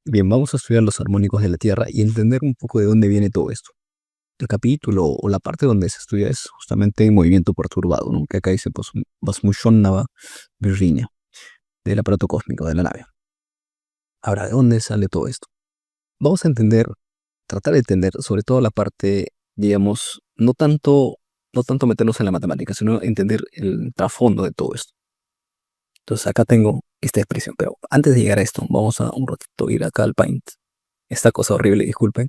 Bien, vamos a estudiar los armónicos de la Tierra y entender un poco de dónde viene todo esto. El capítulo o la parte donde se estudia es justamente movimiento perturbado, ¿no? Que acá dice pues, Vasmushonnava Virginia, del aparato cósmico de la nave. Ahora, ¿de dónde sale todo esto? Vamos a entender, tratar de entender sobre todo la parte, digamos, no tanto meternos en la matemática, sino entender el trasfondo de todo esto. Entonces acá tengo esta expresión, pero antes de llegar a esto, vamos a un ratito ir acá al Paint. Esta cosa horrible, disculpen.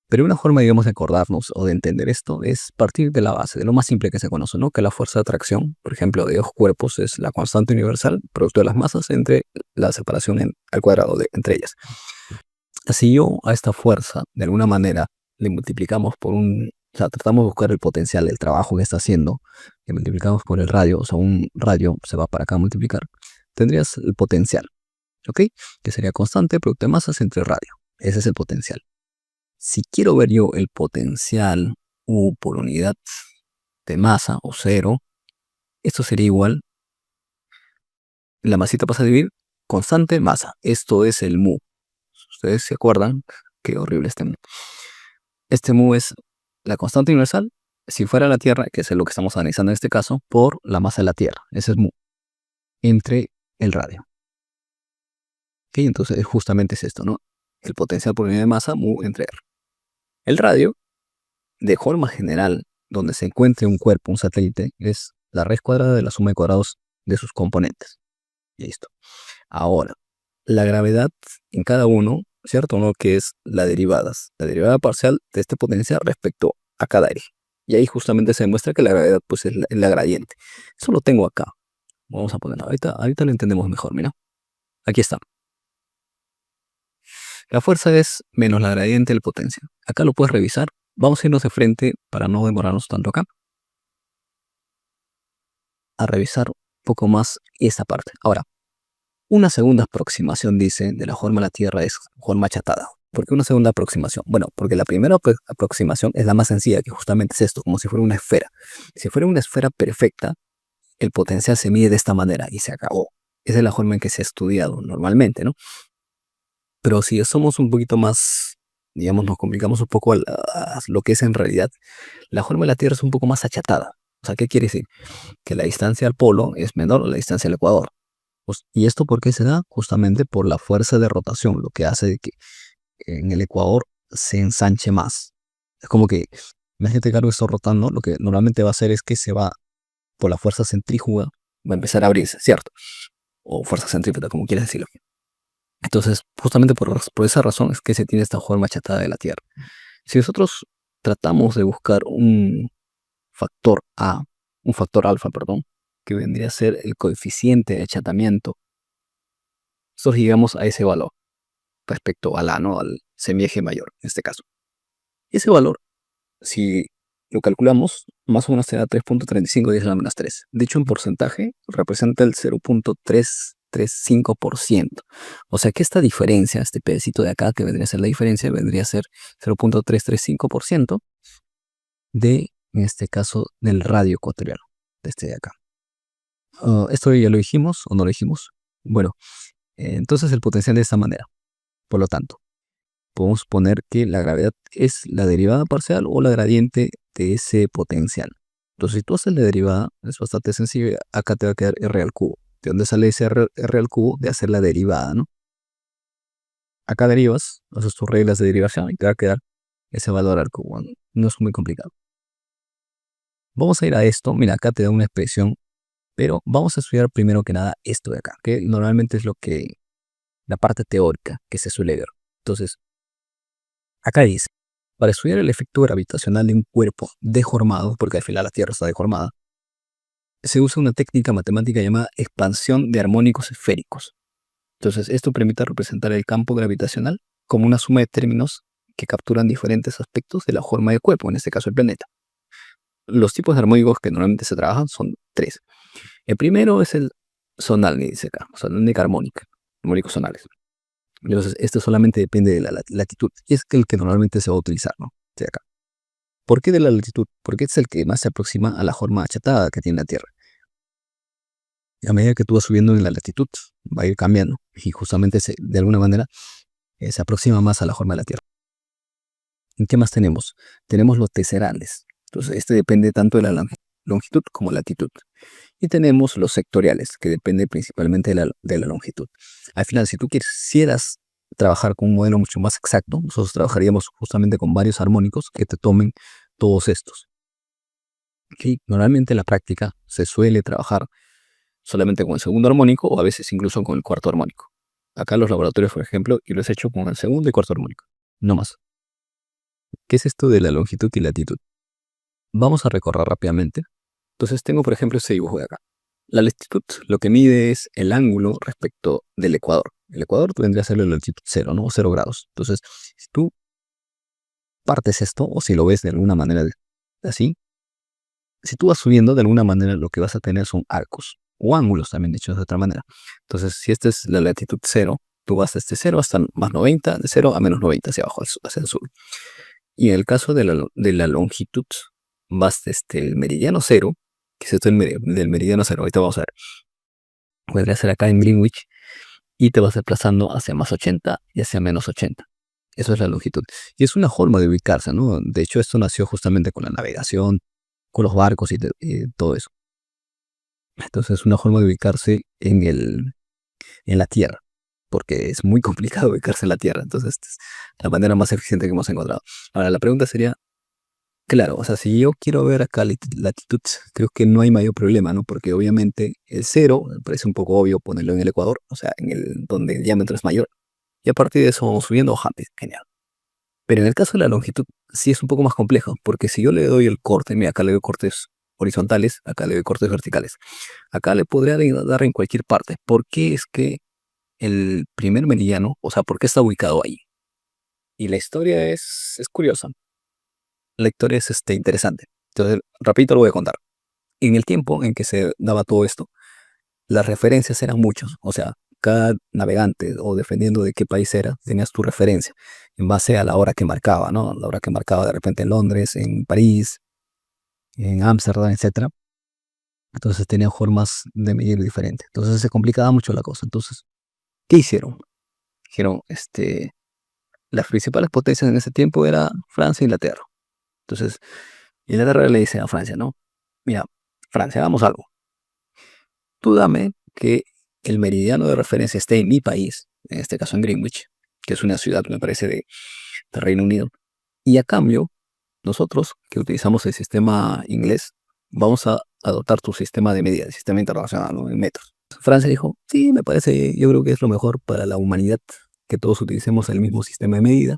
Pero una forma, digamos, de acordarnos o de entender esto es partir de la base, de lo más simple que se conoce, ¿no? Que la fuerza de atracción, por ejemplo, de dos cuerpos es la constante universal, producto de las masas, entre la separación al cuadrado entre ellas. Si yo a esta fuerza, de alguna manera, le multiplicamos por o sea, tratamos de buscar el potencial del trabajo que está haciendo, que multiplicamos por el radio, o sea, un radio se va para acá a multiplicar, tendrías el potencial, ¿ok? Que sería constante producto de masas entre radio. Ese es el potencial. Si quiero ver yo el potencial U por unidad de masa o cero, esto sería igual, la masita pasa a dividir constante masa. Esto es el mu. Ustedes se acuerdan, qué horrible este mu. Este mu es la constante universal, si fuera la Tierra, que es lo que estamos analizando en este caso, por la masa de la Tierra. Ese es mu, entre el radio. ¿Ok? Entonces justamente es esto, ¿no? El potencial por unidad de masa, mu entre R. El radio, de forma general, donde se encuentre un cuerpo, un satélite, es la raíz cuadrada de la suma de cuadrados de sus componentes. Listo. Ahora, la gravedad en cada uno, ¿cierto? ¿No? Que es la derivada parcial de este potencial respecto a cada eje. Y ahí justamente se demuestra que la gravedad pues, es la gradiente. Eso lo tengo acá. Vamos a ponerlo. Ahorita lo entendemos mejor, mira. Aquí está. La fuerza es menos la gradiente del potencial. Acá lo puedes revisar. Vamos a irnos de frente para no demorarnos tanto acá. A revisar un poco más esta parte. Ahora, una segunda aproximación, dice, de la forma de la Tierra es forma achatada. ¿Por qué una segunda aproximación? Bueno, porque la primera aproximación es la más sencilla, que justamente es esto, como si fuera una esfera. Si fuera una esfera perfecta, el potencial se mide de esta manera y se acabó. Esa es la forma en que se ha estudiado normalmente, ¿no? Pero si somos un poquito más, digamos, nos complicamos un poco a lo que es en realidad, la forma de la Tierra es un poco más achatada. O sea, ¿qué quiere decir? Que la distancia al polo es menor a la distancia al ecuador. ¿Y esto por qué se da? Justamente por la fuerza de rotación, lo que hace que en el ecuador se ensanche más. Es como que, imagínate que algo está rotando, lo que normalmente va a hacer es que se va por la fuerza centrífuga, va a empezar a abrirse, ¿cierto? O fuerza centrípeta, como quieras decirlo. Entonces, justamente por esa razón es que se tiene esta forma achatada de la Tierra. Si nosotros tratamos de buscar un factor A, un factor alfa, perdón, que vendría a ser el coeficiente de achatamiento, nosotros llegamos a ese valor respecto a la, ¿no? Al semieje mayor, en este caso. Ese valor, si lo calculamos, más o menos será 3.35 10 a la menos 3. Dicho en porcentaje, representa el 0.335%. O sea que esta diferencia, este pedacito de acá, que vendría a ser la diferencia, vendría a ser 0.335% de, en este caso, del radio ecuatoriano, de este de acá. ¿Esto ya lo dijimos o no lo dijimos? Bueno, entonces el potencial de esta manera. Por lo tanto, podemos poner que la gravedad es la derivada parcial o la gradiente de ese potencial. Entonces, si tú haces la derivada, es bastante sencillo. Acá te va a quedar r al cubo. ¿De dónde sale ese r al cubo? De hacer la derivada, ¿no? Acá derivas, haces tus reglas de derivación y te va a quedar ese valor al cubo. No es muy complicado. Vamos a ir a esto. Mira, acá te da una expresión, pero vamos a estudiar primero que nada esto de acá, que normalmente es la parte teórica que se suele ver. Entonces, acá dice, para estudiar el efecto gravitacional de un cuerpo deformado, porque al final la Tierra está deformada, se usa una técnica matemática llamada expansión de armónicos esféricos. Entonces, esto permite representar el campo gravitacional como una suma de términos que capturan diferentes aspectos de la forma del cuerpo, en este caso el planeta. Los tipos de armónicos que normalmente se trabajan son tres. El primero es el zonal, dice acá, sonálica armónica, armónicos zonales. Entonces, esto solamente depende de la latitud, y es el que normalmente se va a utilizar, ¿no? De acá. ¿Por qué de la latitud? Porque es el que más se aproxima a la forma achatada que tiene la Tierra. a medida que tú vas subiendo en la latitud, va a ir cambiando. Y justamente de alguna manera se aproxima más a la forma de la Tierra. ¿Y qué más tenemos? Tenemos los teserales. Entonces, este depende tanto de la longitud como latitud. Y tenemos los sectoriales, que depende principalmente de la longitud. Al final, si tú quisieras trabajar con un modelo mucho más exacto, nosotros trabajaríamos justamente con varios armónicos que te tomen todos estos. ¿Okay? Normalmente en la práctica se suele trabajar solamente con el segundo armónico o a veces incluso con el cuarto armónico. Acá en los laboratorios, por ejemplo, yo lo he hecho con el segundo y cuarto armónico, no más. ¿Qué es esto de la longitud y latitud? Vamos a recorrer rápidamente. Entonces tengo, por ejemplo, este dibujo de acá. La latitud lo que mide es el ángulo respecto del ecuador. El ecuador vendría a ser la latitud 0, ¿no? 0 grados. Entonces, si tú partes esto, o si lo ves de alguna manera así, si tú vas subiendo, de alguna manera lo que vas a tener son arcos, o ángulos también dicho de otra manera. Entonces, si esta es la latitud 0, tú vas desde 0 hasta más 90, de 0 a menos 90 hacia abajo, hacia el sur. Y en el caso de la longitud, vas desde el meridiano 0, que es esto del meridiano 0, ahorita vamos a ver. Podría ser acá en Greenwich, y te vas desplazando hacia más 80 y hacia menos 80. Eso es la longitud. Y es una forma de ubicarse, ¿no? De hecho, esto nació justamente con la navegación, con los barcos y todo eso. Entonces, es una forma de ubicarse en la Tierra, porque es muy complicado ubicarse en la Tierra. Entonces, esta es la manera más eficiente que hemos encontrado. Ahora, la pregunta sería, claro, o sea, si yo quiero ver acá latitud, creo que no hay mayor problema, ¿no? Porque obviamente el 0, me parece un poco obvio ponerlo en el ecuador, o sea, donde el diámetro es mayor. Y a partir de eso vamos subiendo, genial. Pero en el caso de la longitud, sí es un poco más complejo, porque si yo le doy el corte, mira, acá le doy cortes horizontales, acá le doy cortes verticales. Acá le podría dar en cualquier parte. ¿Por qué es que el primer meridiano, o sea, por qué está ubicado ahí? Y la historia es curiosa. La historia es interesante. Entonces, rapidito lo voy a contar. En el tiempo en que se daba todo esto, las referencias eran muchos. O sea, cada navegante, o dependiendo de qué país era, tenías tu referencia en base a la hora que marcaba, ¿no? La hora que marcaba de repente en Londres, en París, en Ámsterdam, etcétera. Entonces tenían formas de medir diferentes. Entonces se complicaba mucho la cosa. Entonces, ¿qué hicieron? Dijeron, las principales potencias en ese tiempo era Francia e Inglaterra. Entonces, Inglaterra le dice a Francia, ¿no? Mira, Francia, hagamos algo. Tú dame que el meridiano de referencia esté en mi país, en este caso en Greenwich, que es una ciudad, me parece, de Reino Unido. Y a cambio, nosotros, que utilizamos el sistema inglés, vamos a adoptar tu sistema de medida, el sistema internacional, ¿no? En metros. Francia dijo, sí, me parece, yo creo que es lo mejor para la humanidad, que todos utilicemos el mismo sistema de medida.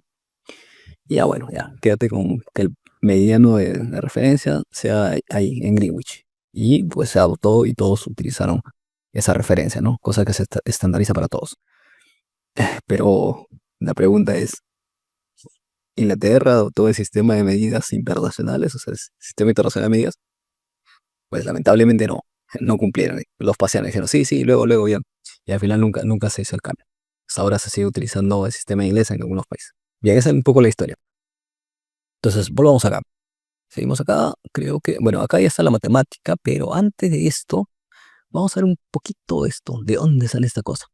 Y ya bueno, ya, quédate con que el mediano de referencia sea ahí en Greenwich. Y pues se adoptó y todos utilizaron esa referencia, ¿no? Cosa que se estandariza para todos. Pero la pregunta es, ¿Inglaterra adoptó el sistema de medidas internacionales, o sea, el sistema internacional de medidas? Pues lamentablemente no, no cumplieron. Los paseanos dijeron, sí, sí, luego, luego, bien. Y al final nunca se hizo el cambio. Hasta ahora se sigue utilizando el sistema inglés en algunos países. Bien, esa es un poco la historia. Entonces, volvamos acá. Seguimos acá, creo que, bueno, acá ya está la matemática, pero antes de esto, vamos a ver un poquito de esto, de dónde sale esta cosa.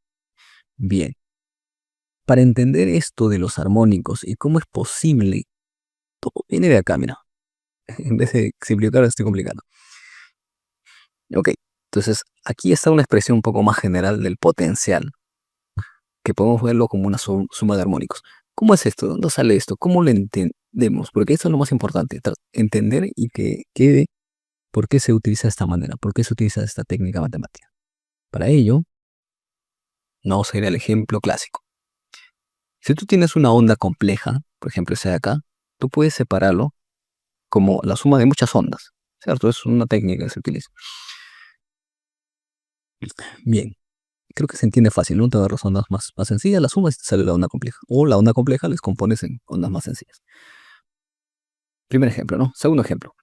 Bien, para entender esto de los armónicos y cómo es posible, todo viene de acá, mira. En vez de simplificar, estoy complicando. Ok, entonces aquí está una expresión un poco más general del potencial, que podemos verlo como una suma de armónicos. ¿Cómo es esto? ¿De dónde sale esto? ¿Cómo lo entendemos? Porque esto es lo más importante, entender y que quede por qué se utiliza de esta manera, por qué se utiliza esta técnica matemática. Para ello, vamos a ir al ejemplo clásico. Si tú tienes una onda compleja, por ejemplo esa de acá, tú puedes separarlo como la suma de muchas ondas, ¿cierto? Es una técnica que se utiliza. Bien, creo que se entiende fácil, ¿no? Te agarras ondas más sencillas, la suma y te sale la onda compleja. O la onda compleja les compones en ondas más sencillas. Primer ejemplo, ¿no? Segundo ejemplo.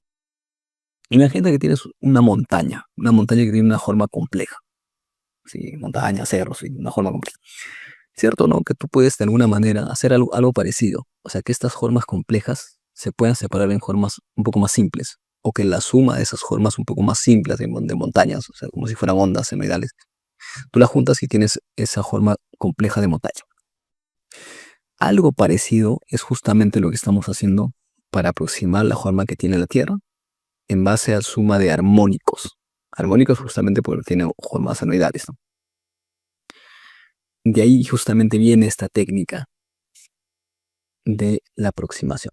Imagina que tienes una montaña que tiene una forma compleja. Sí, montañas, cerros, sí, una forma compleja. ¿Cierto, no? Que tú puedes de alguna manera hacer algo parecido. O sea, que estas formas complejas se puedan separar en formas un poco más simples o que la suma de esas formas un poco más simples de montañas, o sea, como si fueran ondas senoidales, tú las juntas y tienes esa forma compleja de montaña. Algo parecido es justamente lo que estamos haciendo para aproximar la forma que tiene la Tierra en base a suma de armónicos. Armónicos justamente porque tiene formas senoidales, ¿no? De ahí justamente viene esta técnica de la aproximación.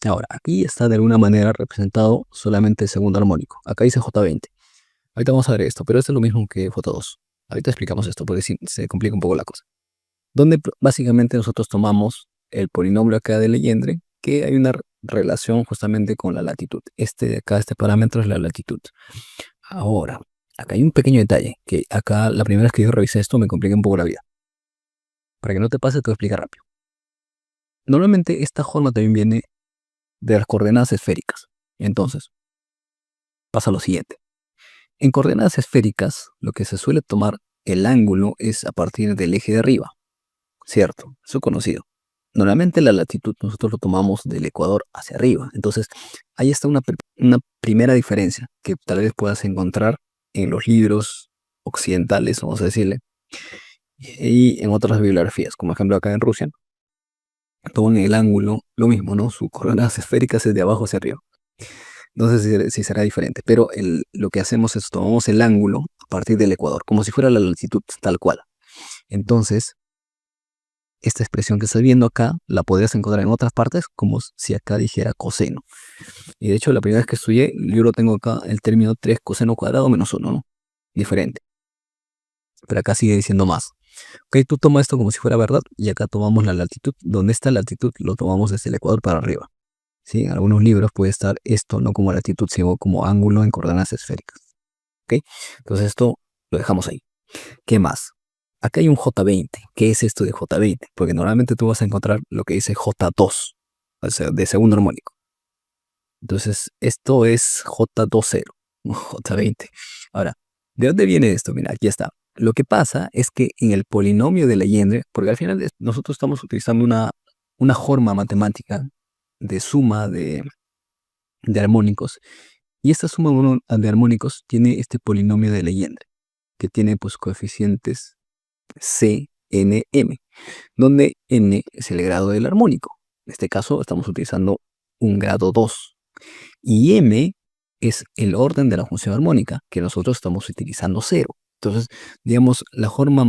Ahora, aquí está de alguna manera representado solamente el segundo armónico. Acá dice J20. Ahorita vamos a ver esto, pero esto es lo mismo que J2. Ahorita explicamos esto porque se complica un poco la cosa. Donde básicamente nosotros tomamos el polinomio acá de Legendre, que hay una relación justamente con la latitud. Este de acá, este parámetro es la latitud. Ahora, acá hay un pequeño detalle, que acá la primera vez que yo revisé esto me complica un poco la vida. Para que no te pase, te voy a explicar rápido. Normalmente esta forma también viene de las coordenadas esféricas. Entonces, pasa lo siguiente. En coordenadas esféricas, lo que se suele tomar el ángulo es a partir del eje de arriba, ¿cierto? Eso es conocido. Normalmente la latitud nosotros lo tomamos del ecuador hacia arriba. Entonces, ahí está una primera diferencia que tal vez puedas encontrar en los libros occidentales, vamos a decirle, y en otras bibliografías, como ejemplo acá en Rusia, toman el ángulo, lo mismo, ¿no? Sus coordenadas esféricas es de abajo hacia arriba. No sé si será diferente, pero lo que hacemos es tomamos el ángulo a partir del ecuador, como si fuera la latitud tal cual. Entonces, esta expresión que estás viendo acá la podrías encontrar en otras partes como si acá dijera coseno. Y de hecho, la primera vez que estudié, yo lo tengo acá el término 3 coseno cuadrado menos 1, ¿no? Diferente. Pero acá sigue diciendo más. Ok, tú tomas esto como si fuera verdad y acá tomamos la latitud. Donde está la latitud lo tomamos desde el ecuador para arriba. ¿Sí? En algunos libros puede estar esto no como latitud, sino como ángulo en coordenadas esféricas. ¿Ok? Entonces esto lo dejamos ahí. ¿Qué más? Acá hay un J20. ¿Qué es esto de J20? Porque normalmente tú vas a encontrar lo que dice J2, o sea, de segundo armónico. Entonces esto es J20, J20. Ahora, ¿de dónde viene esto? Mira, aquí está. Lo que pasa es que en el polinomio de Legendre, porque al final nosotros estamos utilizando una forma matemática de suma de armónicos, y esta suma de armónicos tiene este polinomio de Legendre, que tiene pues coeficientes C, N, M, donde N es el grado del armónico. En este caso estamos utilizando un grado 2, y M es el orden de la función armónica, que nosotros estamos utilizando 0. Entonces, digamos, la forma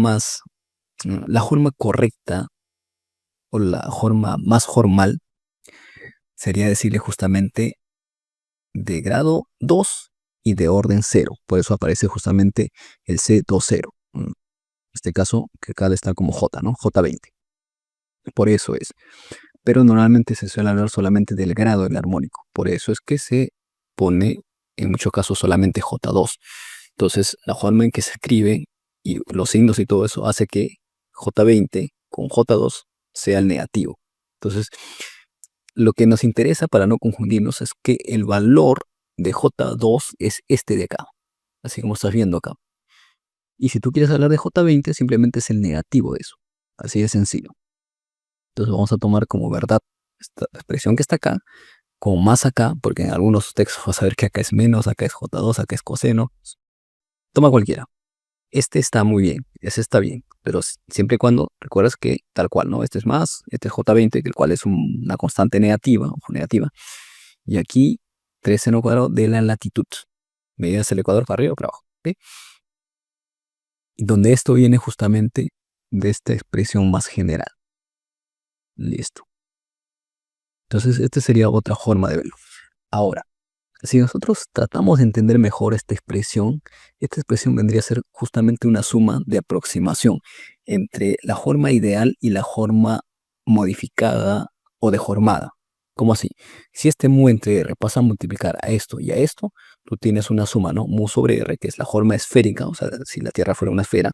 correcta o la forma más formal sería decirle justamente de grado 2 y de orden 0. Por eso aparece justamente el C20. En este caso, que acá está como J, ¿no? J20. Por eso es. Pero normalmente se suele hablar solamente del grado del armónico. Por eso es que se pone en muchos casos solamente J2. Entonces, la forma en que se escribe y los signos y todo eso hace que J20 con J2 sea el negativo. Entonces, lo que nos interesa para no confundirnos es que el valor de J2 es este de acá, así como estás viendo acá. Y si tú quieres hablar de J20, simplemente es el negativo de eso. Así de sencillo. Entonces vamos a tomar como verdad esta expresión que está acá, como más acá, porque en algunos textos vas a ver que acá es menos, acá es J2, acá es coseno. Toma cualquiera. Este está muy bien, ese está bien, pero siempre y cuando recuerdas que tal cual, ¿no? Este es más, este es J20, el cual es una constante negativa, ojo, negativa. Y aquí 3 seno cuadrado de la latitud. Medidas el ecuador para arriba o para abajo. ¿Okay? Y donde esto viene justamente de esta expresión más general. Listo. Entonces, esta sería otra forma de verlo. Ahora, si nosotros tratamos de entender mejor esta expresión vendría a ser justamente una suma de aproximación entre la forma ideal y la forma modificada o deformada. ¿Cómo así? Si este mu entre r pasa a multiplicar a esto y a esto, tú tienes una suma, ¿no? Mu sobre r, que es la forma esférica, o sea, si la Tierra fuera una esfera,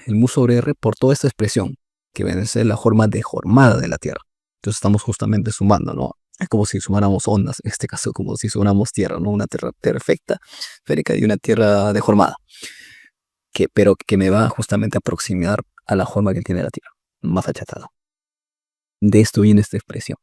el mu sobre r por toda esta expresión, que viene a ser la forma deformada de la Tierra. Entonces estamos justamente sumando, ¿no? Es como si sumáramos ondas, en este caso como si sumáramos tierra, ¿no? Una tierra perfecta, esférica y una tierra deformada, pero que me va justamente a aproximar a la forma que tiene la Tierra, más achatada. De esto viene esta expresión.